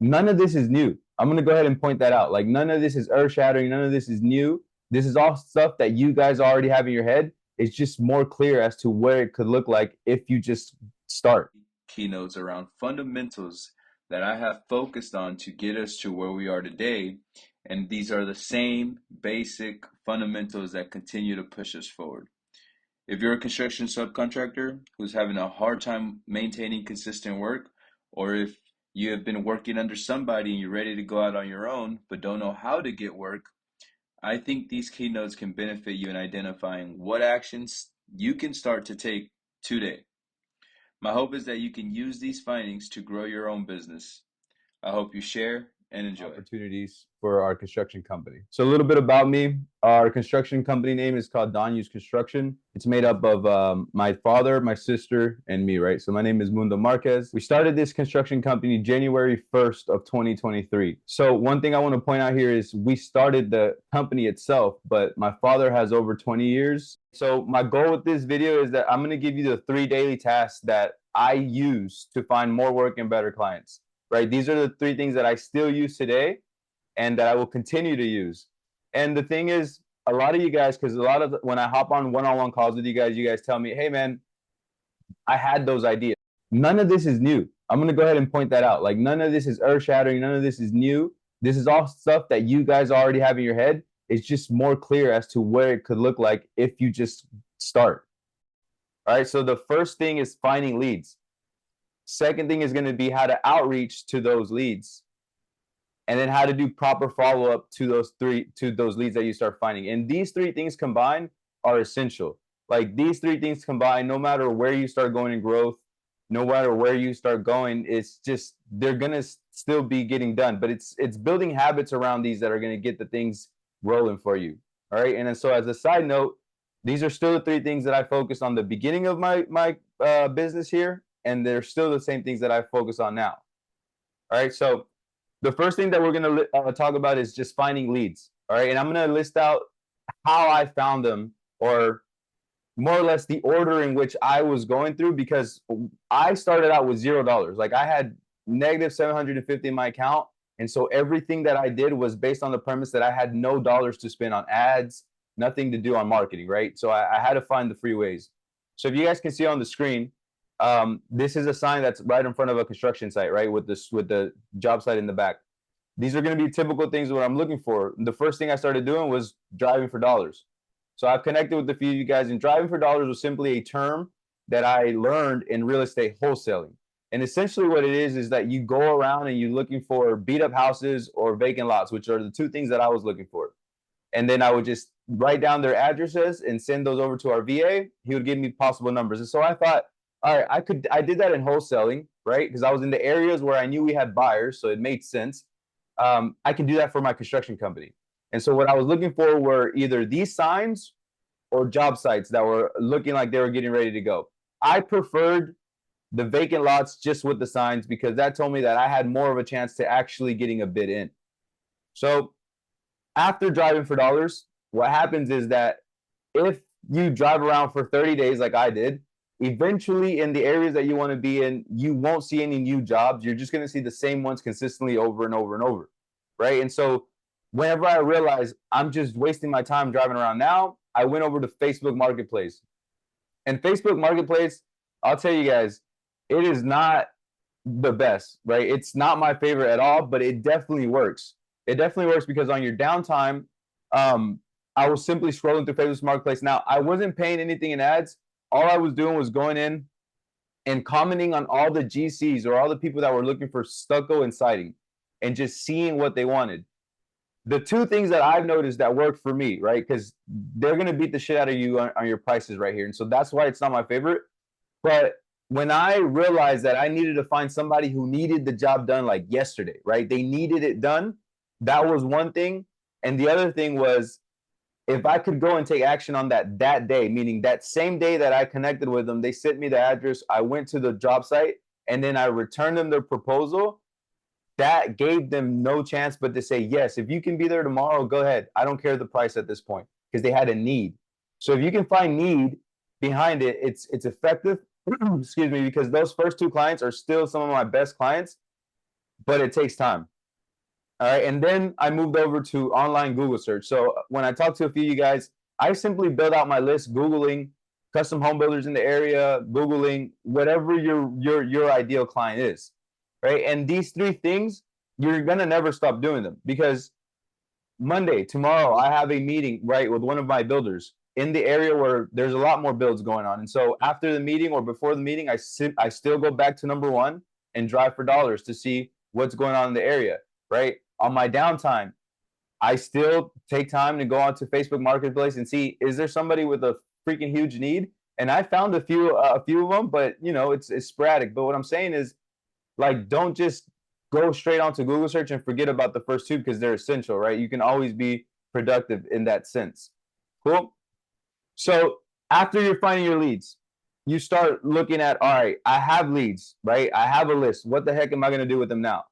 None of this is new. I'm going to go ahead and point that out. Like, none of this is earth shattering. None of this is new. This is all stuff that you guys already have in your head. It's just more clear as to where it could look like if you just start. Keynotes around fundamentals that I have focused on to get us to where we are today. And these are the same basic fundamentals that continue to push us forward. If you're a construction subcontractor who's having a hard time maintaining consistent work, or if you have been working under somebody and you're ready to go out on your own but don't know how to get work, I think these keynotes can benefit you in identifying what actions you can start to take today. My hope is that you can use these findings to grow your own business. I hope you share and enjoy. Opportunities for our construction company. So a little bit about me. Our construction company name is called Don Use Construction. It's made up of my father, my sister, and me, right? So my name is Mundo Marquez. We started this construction company January 1st of 2023. So one thing I want to point out here is we started the company itself, but my father has over 20 years. So my goal with this video is that I'm going to give you the 3 daily tasks that I use to find more work and better clients. Right? These are the 3 things that I still use today and that I will continue to use. And the thing is, a lot of you guys, because a lot of when I hop on one-on-one calls with you guys tell me, hey man, I had those ideas. None of this is new. I'm going to go ahead and point that out. Like, none of this is earth shattering. None of this is new. This is all stuff that you guys already have in your head. It's just more clear as to where it could look like if you just start. All right. So the first thing is finding leads. Second thing is going to be how to outreach to those leads, and then how to do proper follow-up to those leads that you start finding. And these 3 things combined are essential. Like, these 3 things combined, no matter where you start going in growth, no matter where you start going, it's just they're gonna still be getting done. But it's building habits around these that are gonna get the things rolling for you. All right. And then, so as a side note, these are still the 3 things that I focused on the beginning of my business here, and they're still the same things that I focus on now. All right. So the first thing that we're going to talk about is just finding leads. All right. And I'm going to list out how I found them, or more or less the order in which I was going through, because I started out with $0. Like, I had negative 750 in my account. And so everything that I did was based on the premise that I had no dollars to spend on ads, nothing to do on marketing. Right. So I had to find the free ways. So if you guys can see on the screen, this is a sign that's right in front of a construction site, right? With the job site in the back. These are going to be typical things what I'm looking for. The first thing I started doing was driving for dollars. So I've connected with a few of you guys, and driving for dollars was simply a term that I learned in real estate wholesaling. And essentially what it is that you go around and you're looking for beat up houses or vacant lots, which are the 2 things that I was looking for. And then I would just write down their addresses and send those over to our VA. He would give me possible numbers. And so I thought, all right, I did that in wholesaling, right? Because I was in the areas where I knew we had buyers, so it made sense. I can do that for my construction company. And so what I was looking for were either these signs or job sites that were looking like they were getting ready to go. I preferred the vacant lots just with the signs, because that told me that I had more of a chance to actually getting a bid in. So after driving for dollars, what happens is that if you drive around for 30 days like I did, eventually in the areas that you want to be in, you won't see any new jobs. You're just going to see the same ones consistently over and over and over, right? And so whenever I realized I'm just wasting my time driving around now, I went over to Facebook Marketplace. And Facebook Marketplace, I'll tell you guys, it is not the best, right? It's not my favorite at all, but it definitely works. It definitely works because on your downtime, I was simply scrolling through Facebook Marketplace. Now, I wasn't paying anything in ads. All I was doing was going in and commenting on all the GCs or all the people that were looking for stucco and siding, and just seeing what they wanted. The 2 things that I've noticed that worked for me, right? Because they're going to beat the shit out of you on your prices right here. And so that's why it's not my favorite. But when I realized that I needed to find somebody who needed the job done like yesterday, right? They needed it done. That was one thing. And the other thing was, if I could go and take action on that day, meaning that same day that I connected with them, they sent me the address, I went to the job site, and then I returned them their proposal, that gave them no chance but to say, yes, if you can be there tomorrow, go ahead. I don't care the price at this point, because they had a need. So if you can find need behind it, it's effective. Excuse me, because those first 2 clients are still some of my best clients. but it takes time. All right. And then I moved over to online Google search. So when I talk to a few of you guys, I simply build out my list, Googling custom home builders in the area, Googling whatever your ideal client is. Right. And these three things, you're gonna never stop doing them, because Monday, tomorrow, I have a meeting, right, with one of my builders in the area where there's a lot more builds going on. And so after the meeting or before the meeting, I still go back to number one and drive for dollars to see what's going on in the area, right? On my downtime, I still take time to go onto Facebook Marketplace and see, is there somebody with a freaking huge need? And I found a few of them, but you know, it's sporadic. But what I'm saying is, like, don't just go straight onto Google search and forget about the first two, because they're essential, right? You can always be productive in that sense. Cool. So after you're finding your leads, you start looking at, all right, I have leads, right? I have a list. What the heck am I going to do with them now?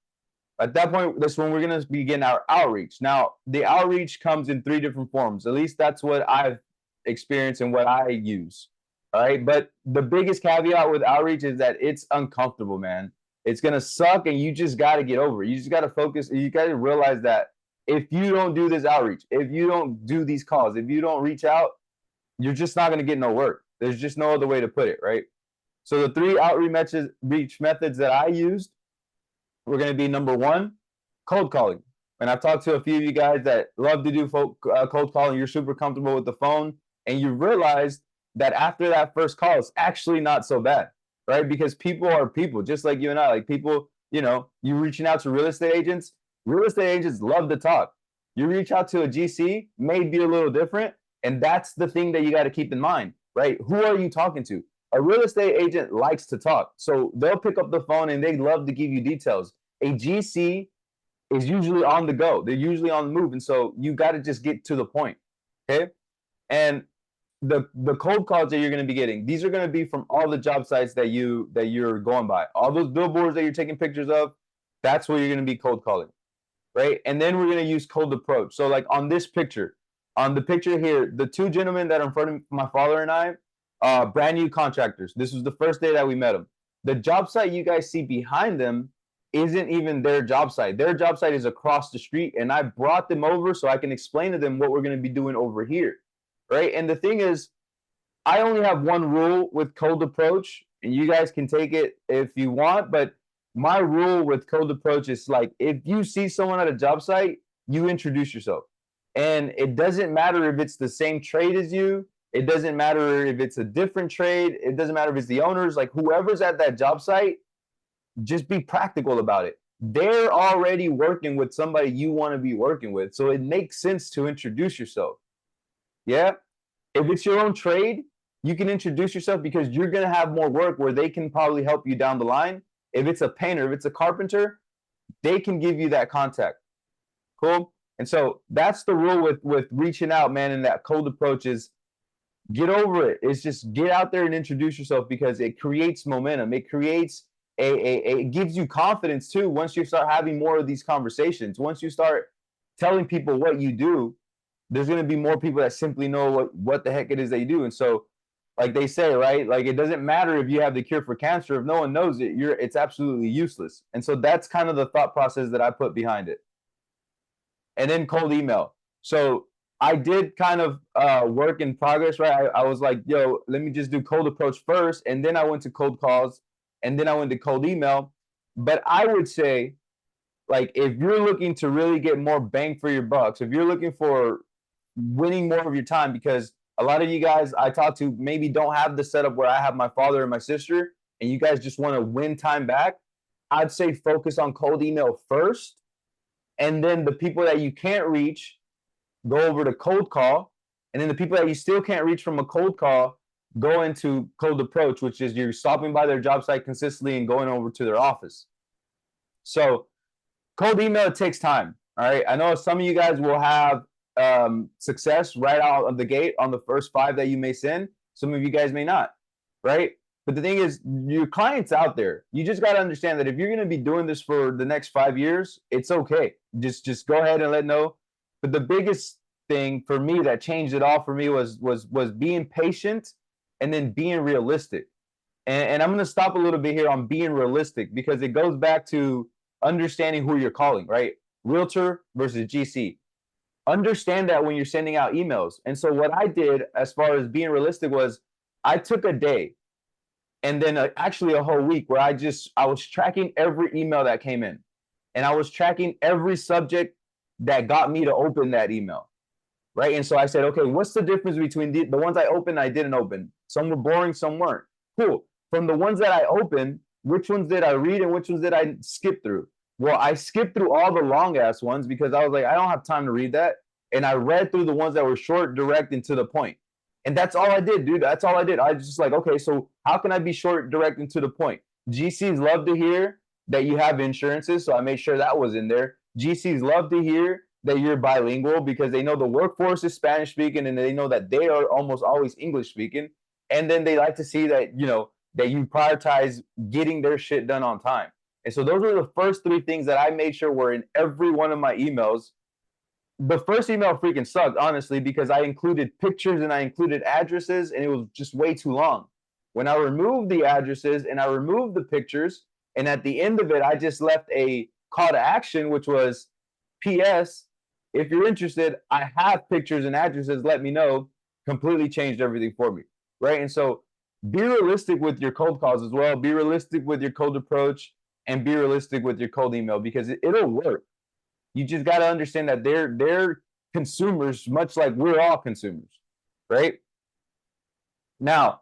At that point, that's when we're going to begin our outreach. Now, the outreach comes in three different forms. At least that's what I've experienced and what I use. All right. But the biggest caveat with outreach is that it's uncomfortable, man. It's going to suck, and you just got to get over it. You just got to focus. You got to realize that if you don't do this outreach, if you don't do these calls, if you don't reach out, you're just not going to get no work. There's just no other way to put it, right? So the three outreach methods that I used were going to be: number one, cold calling. And I've talked to a few of you guys that love to do cold calling. You're super comfortable with the phone, and you realize that after that first call, it's actually not so bad, right? Because people are people, just like you and I. Like, people, you know, you reaching out to real estate agents love to talk. You reach out to a GC, may be a little different. And that's the thing that you got to keep in mind, right? Who are you talking to? A real estate agent likes to talk. So they'll pick up the phone and they love to give you details. A GC is usually on the go. They're usually on the move. And so you got to just get to the point. Okay. And the cold calls that you're going to be getting, these are going to be from all the job sites that you're going by. All those billboards that you're taking pictures of, that's where you're going to be cold calling. Right. And then we're going to use cold approach. So like on this picture, on the picture here, the two gentlemen that are in front of my father and I, brand new contractors. This was the first day that we met them. The job site you guys see behind them isn't even their job site. Their job site is across the street, and I brought them over so I can explain to them what we're going to be doing over here, right? And the thing is, I only have one rule with cold approach, and you guys can take it if you want, but my rule with cold approach is, like, if you see someone at a job site, you introduce yourself. And it doesn't matter if it's the same trade as you. It doesn't matter if it's a different trade. It doesn't matter if it's the owners. Like, whoever's at that job site, just be practical about it. They're already working with somebody you want to be working with. So it makes sense to introduce yourself. Yeah. If it's your own trade, you can introduce yourself, because you're going to have more work where they can probably help you down the line. If it's a painter, if it's a carpenter, they can give you that contact. Cool. And so that's the rule with reaching out, man. And that cold approach is, get over it. It's just get out there and introduce yourself, because it creates momentum. It creates it gives you confidence too. Once you start having more of these conversations, once you start telling people what you do, there's going to be more people that simply know what the heck it is they do. And so, like they say, right? Like, it doesn't matter if you have the cure for cancer. If no one knows it, it's absolutely useless. And so that's kind of the thought process that I put behind it. And then cold email. So I did kind of work in progress, right? I was like, yo, let me just do cold approach first. And then I went to cold calls, and then I went to cold email. But I would say, like, if you're looking to really get more bang for your bucks, if you're looking for winning more of your time, because a lot of you guys I talk to maybe don't have the setup where I have my father and my sister, and you guys just want to win time back, I'd say focus on cold email first. And then the people that you can't reach, go over to cold call. And then the people that you still can't reach from a cold call, go into cold approach, which is you're stopping by their job site consistently and going over to their office. So cold email, it takes time. All right. I know some of you guys will have success right out of the gate on the first 5 that you may send. Some of you guys may not. Right. But the thing is, your client's out there. You just got to understand that if you're going to be doing this for the next 5 years, it's okay. Just go ahead and let know. But the biggest thing for me that changed it all for me was being patient, and then being realistic. And I'm going to stop a little bit here on being realistic, because it goes back to understanding who you're calling, right? Realtor versus GC. Understand that when you're sending out emails. And so what I did as far as being realistic was I took a day and then actually a whole week where I was tracking every email that came in, and I was tracking every subject that got me to open that email, right? And so I said, okay, what's the difference between the ones I opened and I didn't open? Some were boring, some weren't. Cool. From the ones that I opened, which ones did I read and which ones did I skip through? Well, I skipped through all the long ass ones because I was like, I don't have time to read that. And I read through the ones that were short, direct, and to the point. And that's all I did, dude. That's all I did. I was just like, okay, so how can I be short, direct, and to the point? GCs love to hear that you have insurances, so I made sure that was in there. GCs love to hear that you're bilingual because they know the workforce is Spanish speaking and they know that they are almost always English speaking. And then they like to see that, that you prioritize getting their shit done on time. And so those are the first three things that I made sure were in every one of my emails. The first email freaking sucked, honestly, because I included pictures and I included addresses and it was just way too long. When I removed the addresses and I removed the pictures, and at the end of it, I just left a call to action, which was, P.S. If you're interested, I have pictures and addresses, let me know. Completely changed everything for me, right? And so be realistic with your cold calls as well. Be realistic with your cold approach and be realistic with your cold email because it'll work. You just got to understand that they're consumers, much like we're all consumers, right? Now,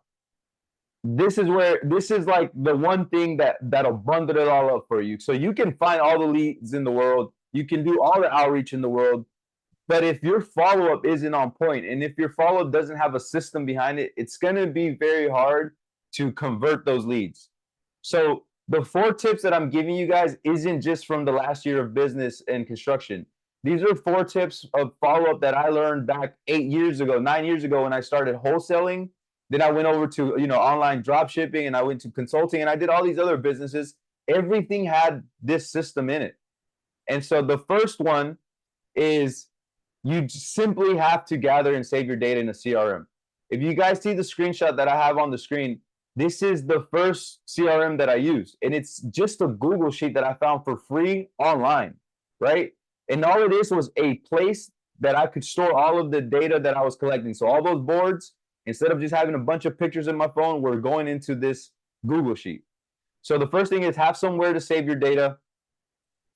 this is like the one thing that'll bundle it all up for you. So you can find all the leads in the world, you can do all the outreach in the world, but if your follow-up isn't on point, and if your follow-up doesn't have a system behind it, it's going to be very hard to convert those leads. So the 4 tips that I'm giving you guys isn't just from the last year of business and construction. These are 4 tips of follow-up that I learned back 9 years ago when I started wholesaling. Then I went over to online drop shipping, and I went to consulting, and I did all these other businesses. Everything had this system in it. And so the first one is you simply have to gather and save your data in a CRM. If you guys see the screenshot that I have on the screen, this is the first CRM that I use. And it's just a Google sheet that I found for free online, right? And all it is was a place that I could store all of the data that I was collecting. So all those boards, instead of just having a bunch of pictures in my phone, we're going into this Google sheet. So the first thing is have somewhere to save your data.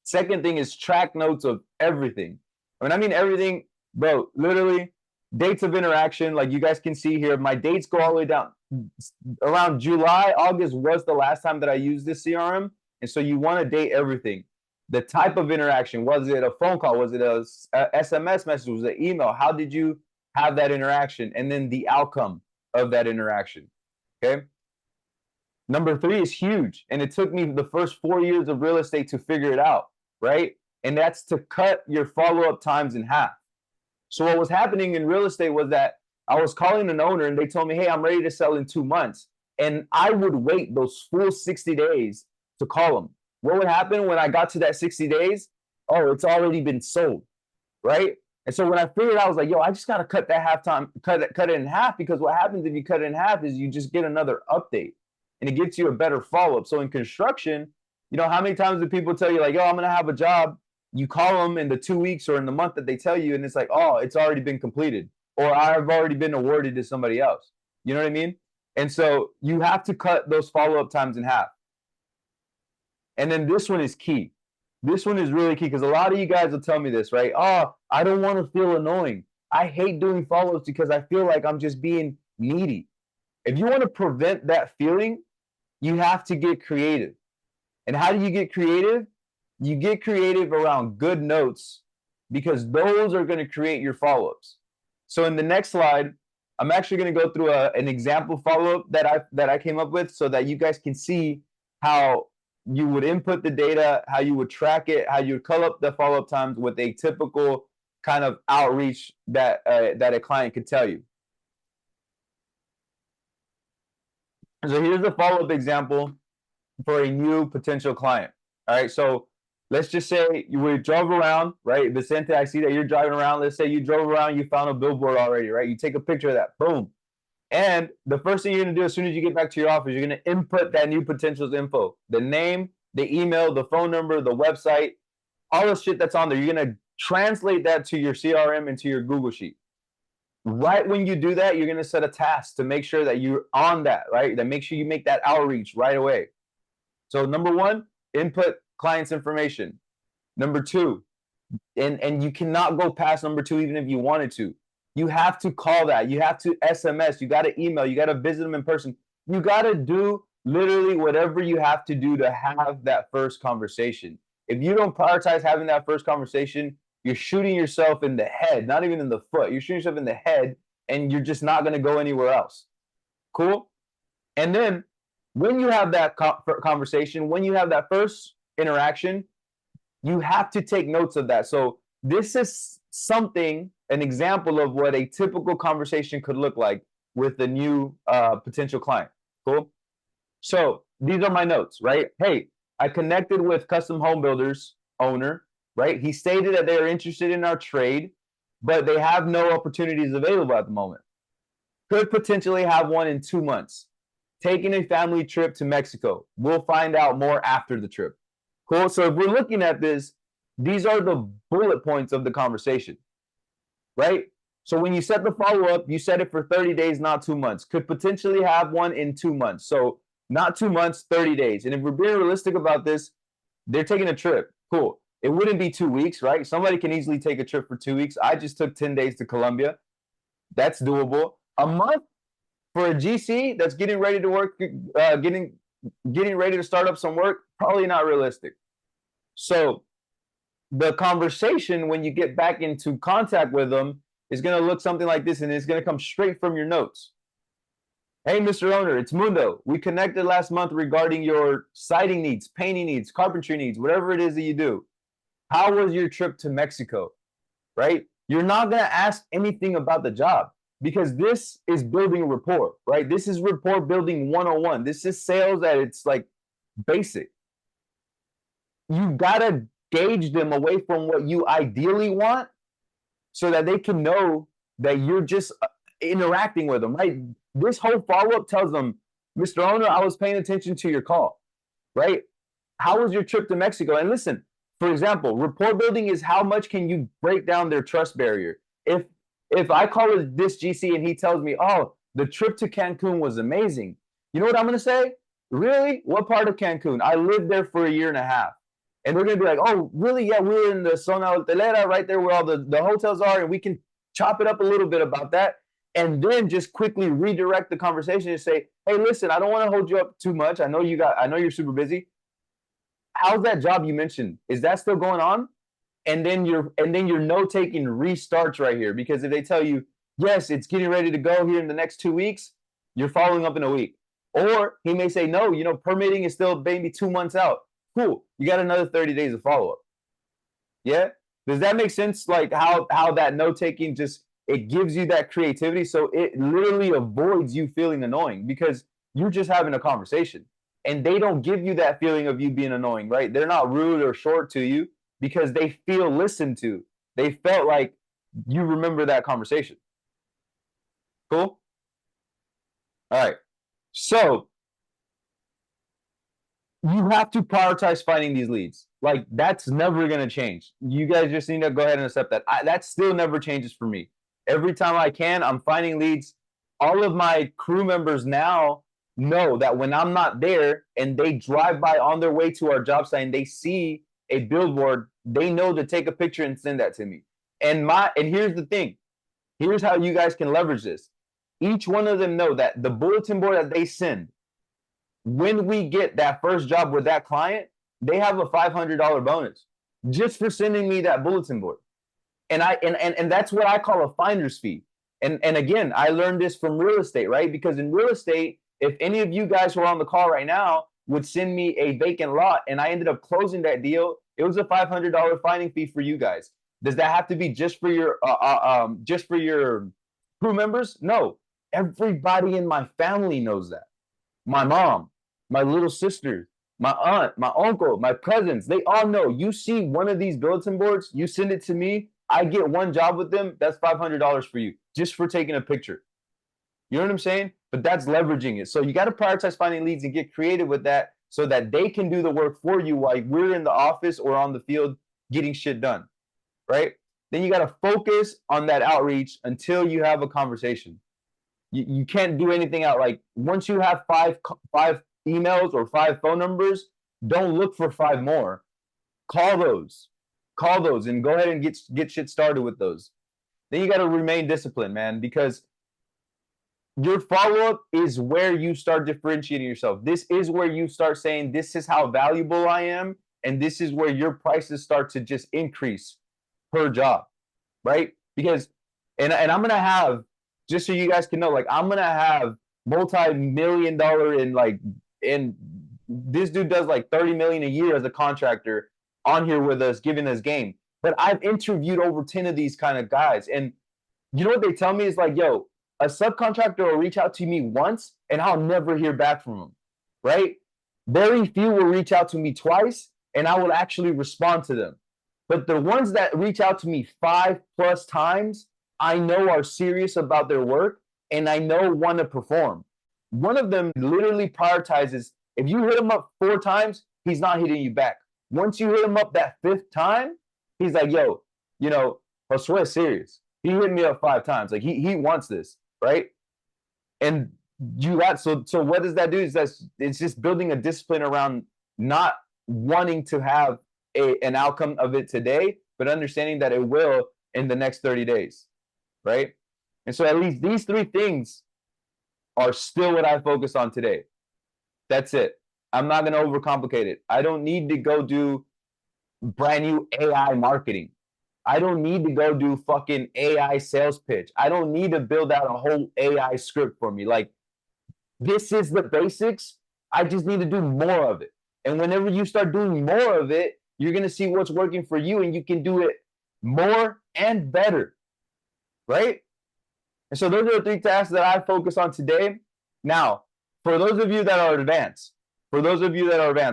Second thing is track notes of everything. When I mean everything, bro, literally dates of interaction, like you guys can see here, my dates go all the way down. Around July, August was the last time that I used this CRM. And so you want to date everything. The type of interaction, was it a phone call? Was it a SMS message? Was it email? How did you have that interaction? And then the outcome of that interaction, okay? Number 3 is huge. And it took me the first 4 years of real estate to figure it out, right? And that's to cut your follow-up times in half. So what was happening in real estate was that I was calling an owner and they told me, hey, I'm ready to sell in 2 months. And I would wait those full 60 days to call them. What would happen when I got to that 60 days? Oh, it's already been sold, right? And so when I figured out, I was like, yo, I just got to cut that cut it in half, because what happens if you cut it in half is you just get another update and it gets you a better follow-up. So in construction, how many times do people tell you like, yo, I'm going to have a job? You call them in the 2 weeks or in the month that they tell you, and it's like, oh, it's already been completed, or I've already been awarded to somebody else. You know what I mean? And so you have to cut those follow-up times in half. And then this one is key. This one is really key, because a lot of you guys will tell me this, right? Oh, I don't want to feel annoying. I hate doing follow-ups because I feel like I'm just being needy. If you want to prevent that feeling, you have to get creative. And how do you get creative? You get creative around good notes, because those are going to create your follow-ups. So in the next slide, I'm actually going to go through an example follow-up that I came up with, so that you guys can see how you would input the data, how you would track it, how you would call up the follow-up times with a typical kind of outreach that a client could tell you. So here's a follow-up example for a new potential client. All right, so let's just say we drove around, right? Vicente, I see that you're driving around. Let's say you drove around, you found a billboard already, right? You take a picture of that, boom. And the first thing you're gonna do as soon as you get back to your office, you're gonna input that new potential's info, the name, the email, the phone number, the website, all the shit that's on there. You're gonna translate that to your CRM and to your Google Sheet. Right when you do that, you're gonna set a task to make sure that you're on that, right? That make sure you make that outreach right away. So number one, input client's information. Number two, and you cannot go past number two even if you wanted to. You have to call that. You have to SMS. You got to email. You got to visit them in person. You got to do literally whatever you have to do to have that first conversation. If you don't prioritize having that first conversation, you're shooting yourself in the head, not even in the foot. You're shooting yourself in the head, and you're just not going to go anywhere else. Cool? And then when you have that conversation, when you have that first interaction, you have to take notes of that. So this is something, an example of what a typical conversation could look like with a new potential client. Cool? So these are my notes, right? Hey, I connected with Custom Home Builders owner, right? He stated that they are interested in our trade, but they have no opportunities available at the moment. Could potentially have one in 2 months. Taking a family trip to Mexico. We'll find out more after the trip. Cool. So if we're looking at this, these are the bullet points of the conversation, right? So when you set the follow-up, you set it for 30 days, not 2 months. Could potentially have one in 2 months. So not 2 months, 30 days. And if we're being realistic about this, they're taking a trip. Cool. It wouldn't be 2 weeks, right? Somebody can easily take a trip for 2 weeks. I just took 10 days to Colombia. That's doable. A month for a GC that's getting ready to work, getting ready to start up some work, probably not realistic. So the conversation, when you get back into contact with them, is going to look something like this, and it's going to come straight from your notes. Hey, Mr. Owner, it's Mundo. We connected last month regarding your siding needs, painting needs, carpentry needs, whatever it is that you do. How was your trip to Mexico? Right? You're not going to ask anything about the job, because this is building rapport, right? This is rapport building 101. This is sales that it's like basic. You got to gauge them away from what you ideally want so that they can know that you're just interacting with them, right? This whole follow-up tells them, Mr. Owner, I was paying attention to your call, right? How was your trip to Mexico? And listen, for example, rapport building is how much can you break down their trust barrier. If I call this GC and he tells me, oh, the trip to Cancun was amazing, you know what I'm going to say? Really? What part of Cancun? I lived there for 1.5 years. And they're going to be like, oh, really? Yeah, we're in the Zona Hotelera, right there where all the hotels are, and we can chop it up a little bit about that. And then just quickly redirect the conversation and say, hey, listen, I don't want to hold you up too much. I know you're super busy. How's that job you mentioned? Is that still going on? And then your note-taking restarts right here, because if they tell you, yes, it's getting ready to go here in the next 2 weeks, you're following up in a week. Or he may say, no, permitting is still maybe 2 months out. Cool. You got another 30 days of follow-up. Yeah? Does that make sense? Like how that note-taking just, it gives you that creativity. So it literally avoids you feeling annoying, because you're just having a conversation. And they don't give you that feeling of you being annoying, right? They're not rude or short to you because they feel listened to. They felt like you remember that conversation. Cool? All right. So you have to prioritize finding these leads. Like, that's never going to change. You guys just need to go ahead and accept that. That still never changes for me. Every time I can, I'm finding leads. All of my crew members now know that when I'm not there and they drive by on their way to our job site and they see a billboard, they know to take a picture and send that to me. And here's the thing. Here's how you guys can leverage this. Each one of them know that the bulletin board that they send, when we get that first job with that client, they have a $500 bonus just for sending me that bulletin board. And that's what I call a finder's fee. And again, I learned this from real estate, right? Because in real estate, if any of you guys who are on the call right now would send me a vacant lot and I ended up closing that deal, it was a $500 finding fee for you guys. Does that have to be just for your crew members? No. Everybody in my family knows that. My mom, my little sister, my aunt, my uncle, my cousins, they all know. You see one of these bulletin boards, you send it to me, I get one job with them, that's $500 for you, just for taking a picture. You know what I'm saying? But that's leveraging it. So you got to prioritize finding leads and get creative with that. so that they can do the work for you while we're in the office or on the field getting shit done, right? Then you got to focus on that outreach until you have a conversation. You can't do anything out. Like once you have five emails or 5 phone numbers, don't look for 5 more. Call those, and go ahead and get shit started with those. Then you got to remain disciplined, man, because your follow-up is where you start differentiating yourself. This is where you start saying, this is how valuable I am, and this is where your prices start to just increase per job, right? Because, and I'm gonna have, just so you guys can know, like I'm gonna have multi-million-dollar and this dude does like 30 million a year as a contractor on here with us, giving us game. But I've interviewed over 10 of these kind of guys, and you know what they tell me is like, yo, a subcontractor will reach out to me once and I'll never hear back from them, right? Very few will reach out to me twice and I will actually respond to them. But the ones that reach out to me 5+ times, I know are serious about their work and I know want to perform. One of them literally prioritizes, if you hit him up 4 times, he's not hitting you back. Once you hit him up that 5th time, he's like, yo, you know, Josue is serious. He hit me up 5 times. Like he wants this, right? And you got, so what does that do? Is that it's just building a discipline around not wanting to have an outcome of it today, but understanding that it will in the next 30 days, right? And so at least these 3 things are still what I focus on today. That's it. I'm not going to overcomplicate it. I don't need to go do brand new AI marketing. I don't need to go do fucking AI sales pitch. I don't need to build out a whole AI script for me. Like, this is the basics. I just need to do more of it. And whenever you start doing more of it, you're going to see what's working for you and you can do it more and better, right? And so those are the 3 tasks that I focus on today. Now, for those of you that are advanced,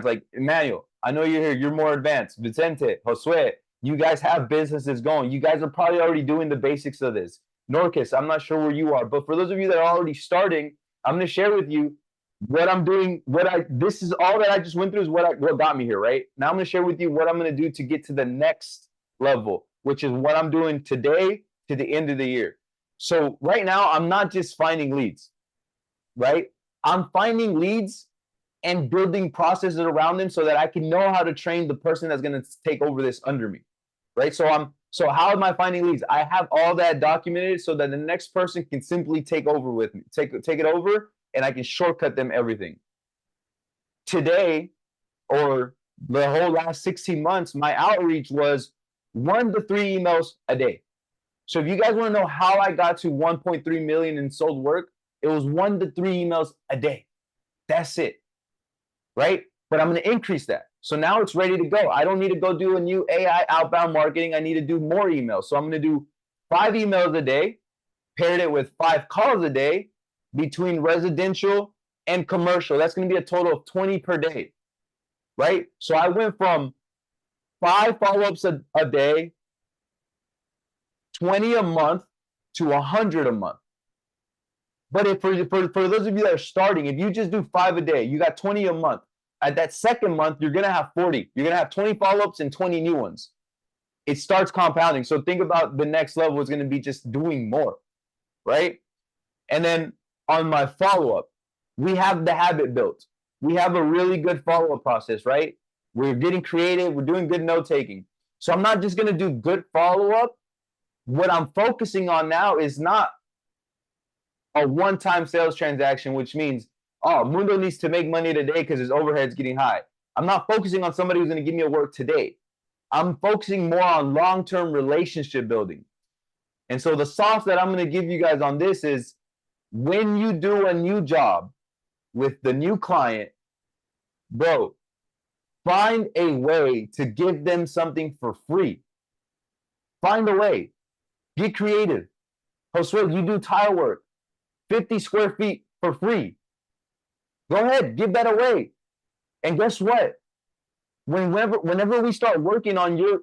like Emmanuel, I know you're here, you're more advanced. Vicente, Josue, you guys have businesses going. You guys are probably already doing the basics of this. Norcas, I'm not sure where you are, but for those of you that are already starting, I'm going to share with you what I'm doing. This is all that I just went through is what got me here, right? Now I'm going to share with you what I'm going to do to get to the next level, which is what I'm doing today to the end of the year. So right now, I'm not just finding leads, right? I'm finding leads and building processes around them so that I can know how to train the person that's going to take over this under me, right? So how am I finding leads? I have all that documented so that the next person can simply take over with me, take it over, and I can shortcut them everything. Today, or the whole last 16 months, my outreach was 1 to 3 emails a day. So if you guys want to know how I got to 1.3 million in sold work, it was 1 to 3 emails a day. That's it, right? But I'm going to increase that. So now it's ready to go. I don't need to go do a new AI outbound marketing. I need to do more emails. So I'm going to do 5 emails a day, paired it with 5 calls a day between residential and commercial. That's going to be a total of 20 per day, right? So I went from 5 follow-ups a day, 20 a month, to 100 a month. But for those of you that are starting, if you just do 5 a day, you got 20 a month. At that second month, you're going to have 40. You're going to have 20 follow-ups and 20 new ones. It starts compounding. So think about the next level is going to be just doing more, right? And then on my follow-up, we have the habit built. We have a really good follow-up process, right? We're getting creative. We're doing good note-taking. So I'm not just going to do good follow-up. What I'm focusing on now is not a one-time sales transaction, which means, oh, Mundo needs to make money today because his overhead's getting high. I'm not focusing on somebody who's going to give me a work today. I'm focusing more on long-term relationship building. And so the sauce that I'm going to give you guys on this is when you do a new job with the new client, bro, find a way to give them something for free. Find a way. Get creative. Josue, you do tile work, 50 square feet for free. Go ahead, give that away. And guess what? Whenever we start working on your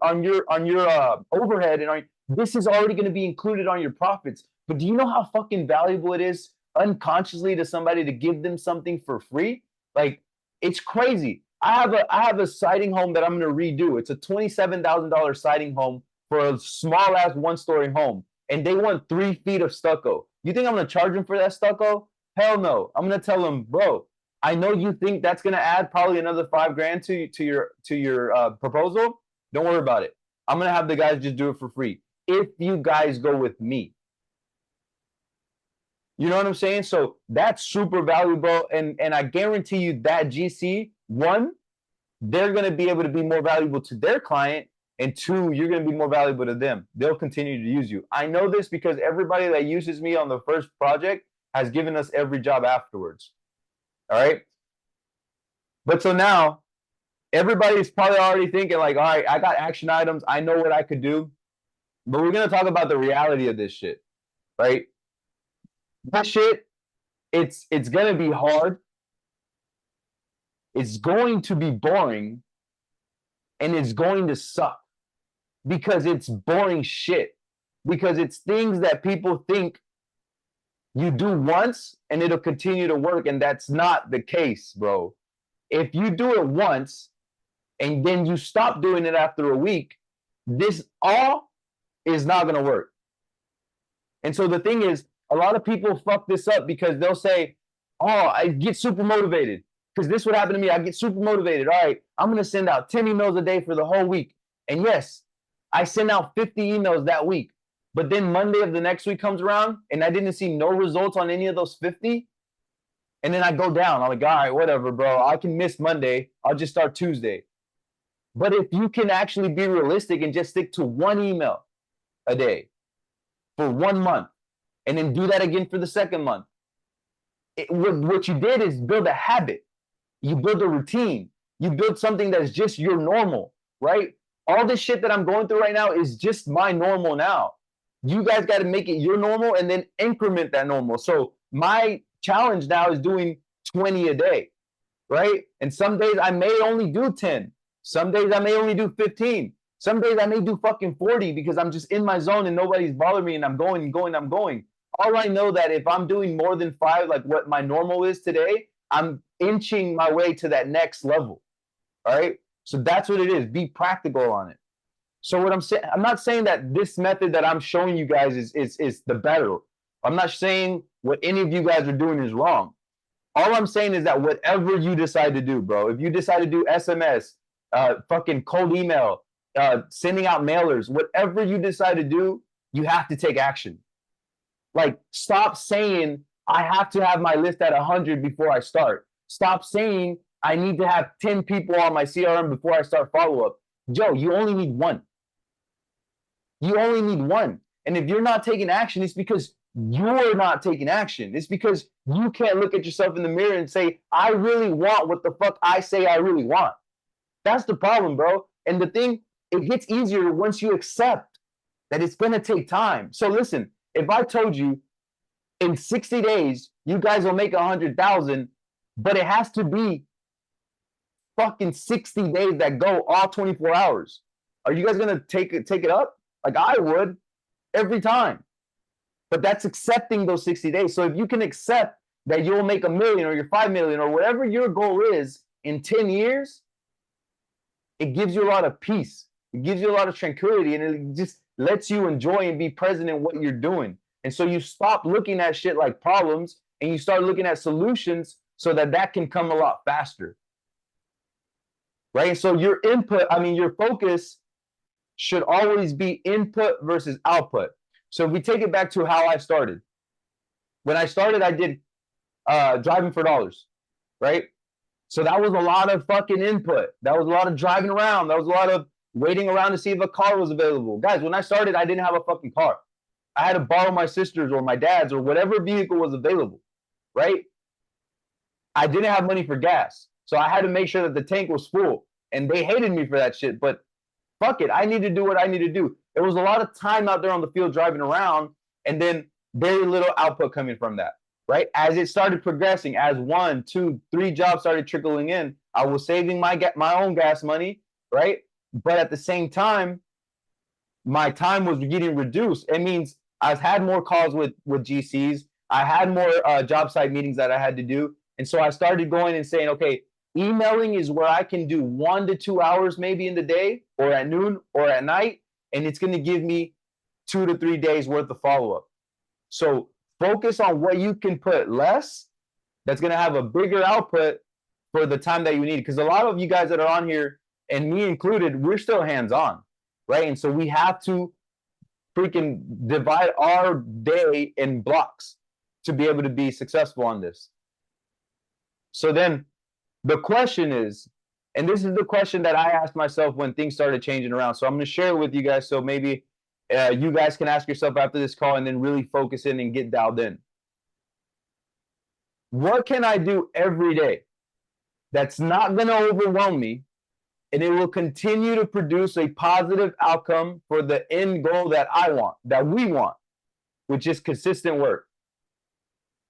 overhead and this is already going to be included on your profits. But do you know how fucking valuable it is unconsciously to somebody to give them something for free? Like It's crazy. I have a siding home that I'm gonna redo. It's a $27,000 siding home for a small ass 1-story home, and they want 3 feet of stucco. You think I'm gonna charge them for that stucco? Hell no. I'm gonna tell them, bro, I know you think that's gonna add probably another 5 grand to your proposal. Don't worry about it. I'm gonna have the guys just do it for free if you guys go with me. You know what I'm saying? So that's super valuable, and I guarantee you that GC, one, they're gonna be able to be more valuable to their client, and two, you're gonna be more valuable to them. They'll continue to use you. I know this because everybody that uses me on the first project has given us every job afterwards. All right. But so now everybody's probably already thinking like, all right, I got action items. I know what I could do. But we're going to talk about the reality of this shit, right? That shit, it's going to be hard. It's going to be boring. And it's going to suck because it's boring shit. Because it's things that people think you do once and it'll continue to work. And that's not the case, bro. If you do it once and then you stop doing it after a week, this all is not going to work. And so the thing is, a lot of people fuck this up because they'll say, oh, I get super motivated. Because this would happen to me. I get super motivated. All right, I'm going to send out 10 emails a day for the whole week. And yes, I send out 50 emails that week. But then Monday of the next week comes around and I didn't see no results on any of those 50. And then I go down. I'm like, all right, whatever, bro. I can miss Monday. I'll just start Tuesday. But if you can actually be realistic and just stick to 1 email a day for 1 month, and then do that again for the second month, what you did is build a habit. You build a routine. You build something that's just your normal, right? All this shit that I'm going through right now is just my normal now. You guys got to make it your normal and then increment that normal. So my challenge now is doing 20 a day, right? And some days I may only do 10. Some days I may only do 15. Some days I may do fucking 40 because I'm just in my zone and nobody's bothering me and I'm going. All I know that if I'm doing more than 5, like what my normal is today, I'm inching my way to that next level, all right? So that's what it is. Be practical on it. So what I'm saying, I'm not saying that this method that I'm showing you guys is the better. I'm not saying what any of you guys are doing is wrong. All I'm saying is that whatever you decide to do, bro, if you decide to do SMS, fucking cold email, sending out mailers, whatever you decide to do, you have to take action. Like, stop saying, I have to have my list at 100 before I start. Stop saying, I need to have 10 people on my CRM before I start follow-up. Joe, you only need 1. You only need 1. And if you're not taking action, it's because you're not taking action. It's because you can't look at yourself in the mirror and say, I really want what the fuck I say I really want. That's the problem, bro. And the thing, it gets easier once you accept that it's going to take time. So listen, if I told you in 60 days, you guys will make 100,000, but it has to be fucking 60 days that go all 24 hours. Are you guys going to take it up? Like I would every time. But that's accepting those 60 days. So if you can accept that you'll make $1 million or your 5 million or whatever your goal is in 10 years, it gives you a lot of peace. It gives you a lot of tranquility, and it just lets you enjoy and be present in what you're doing. And so you stop looking at shit like problems and you start looking at solutions so that can come a lot faster. Right? So your focus should always be input versus output. So if we take it back to how I started. When I started, I did driving for dollars, right? So that was a lot of fucking input. That was a lot of driving around. That was a lot of waiting around to see if a car was available. Guys, when I started, I didn't have a fucking car. I had to borrow my sister's or my dad's or whatever vehicle was available, right? I didn't have money for gas. So I had to make sure that the tank was full. And they hated me for that shit. But fuck it. I need to do what I need to do. There was a lot of time out there on the field driving around and then very little output coming from that, right? As it started progressing, as 1, 2, 3 jobs started trickling in, I was saving my own gas money, right? But at the same time, my time was getting reduced. It means I've had more calls with GCs. I had more job site meetings that I had to do. And so I started going and saying, okay, Emailing is where I can do 1 to 2 hours maybe in the day or at noon or at night, and it's going to give me 2 to 3 days worth of follow-up. So focus on what you can put less that's going to have a bigger output for the time that you need. Because a lot of you guys that are on here, and me included, we're still hands-on, right? And so we have to freaking divide our day in blocks to be able to be successful on this. So then the question is, and this is the question that I asked myself when things started changing around. So I'm going to share it with you guys. So maybe you guys can ask yourself after this call and then really focus in and get dialed in. What can I do every day that's not going to overwhelm me, and it will continue to produce a positive outcome for the end goal that I want, that we want, which is consistent work,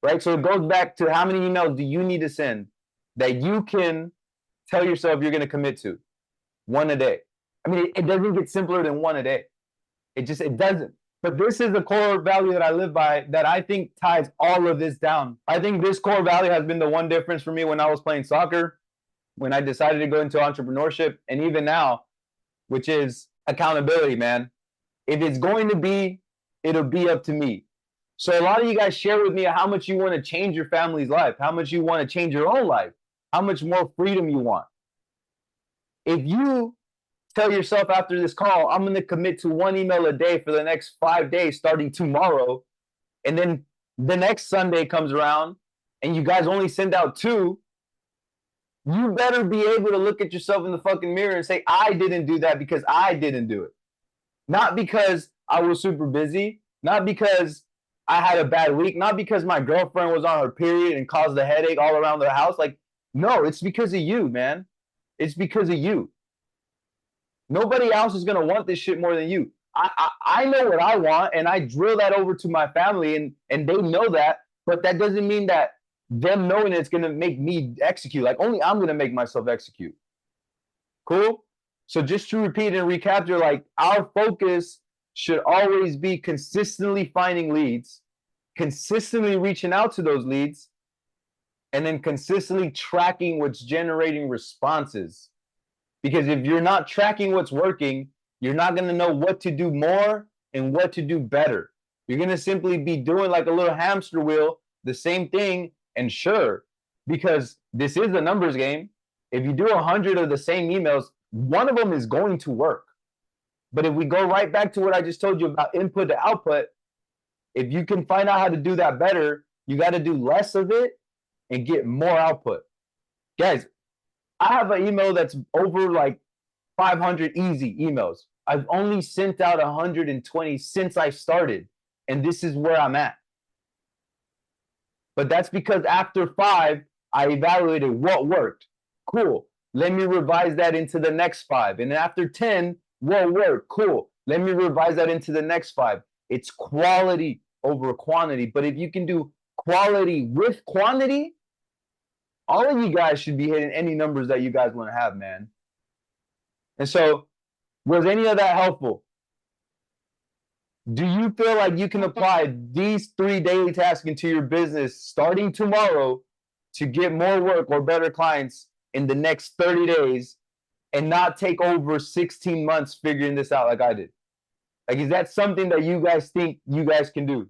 right? So it goes back to how many emails do you need to send that you can tell yourself you're going to commit to? 1 a day. I mean, it doesn't get simpler than 1 a day. It doesn't. But this is the core value that I live by that I think ties all of this down. I think this core value has been the one difference for me when I was playing soccer, when I decided to go into entrepreneurship, and even now, which is accountability, man. If it's going to be, it'll be up to me. So a lot of you guys share with me how much you want to change your family's life, how much you want to change your own life, how much more freedom you want. If you tell yourself after this call, I'm going to commit to 1 email a day for the next 5 days starting tomorrow, and then the next Sunday comes around and you guys only send out 2, you better be able to look at yourself in the fucking mirror and say, I didn't do that because I didn't do it. Not because I was super busy, not because I had a bad week, not because my girlfriend was on her period and caused a headache all around the house. Like, no, it's because of you, man. It's because of you. Nobody else is going to want this shit more than you. I know what I want, and I drill that over to my family, and they know that, but that doesn't mean that them knowing it's going to make me execute. Like, only I'm going to make myself execute. Cool? So just to repeat and recapture, like, our focus should always be consistently finding leads, consistently reaching out to those leads, and then consistently tracking what's generating responses. Because if you're not tracking what's working, you're not going to know what to do more and what to do better. You're going to simply be doing like a little hamster wheel, the same thing. And sure, because this is a numbers game, if you do 100 of the same emails, one of them is going to work. But if we go right back to what I just told you about input to output, if you can find out how to do that better, you got to do less of it and get more output. Guys, I have an email that's over like 500 easy emails. I've only sent out 120 since I started, and this is where I'm at. But that's because after 5, I evaluated what worked. Cool. Let me revise that into the next 5. And after 10, what worked? Cool. Let me revise that into the next 5. It's quality over quantity. But if you can do quality with quantity, all of you guys should be hitting any numbers that you guys want to have, man. And so, was any of that helpful? Do you feel like you can apply these 3 daily tasks into your business starting tomorrow to get more work or better clients in the next 30 days and not take over 16 months figuring this out like I did? Like, is that something that you guys think you guys can do?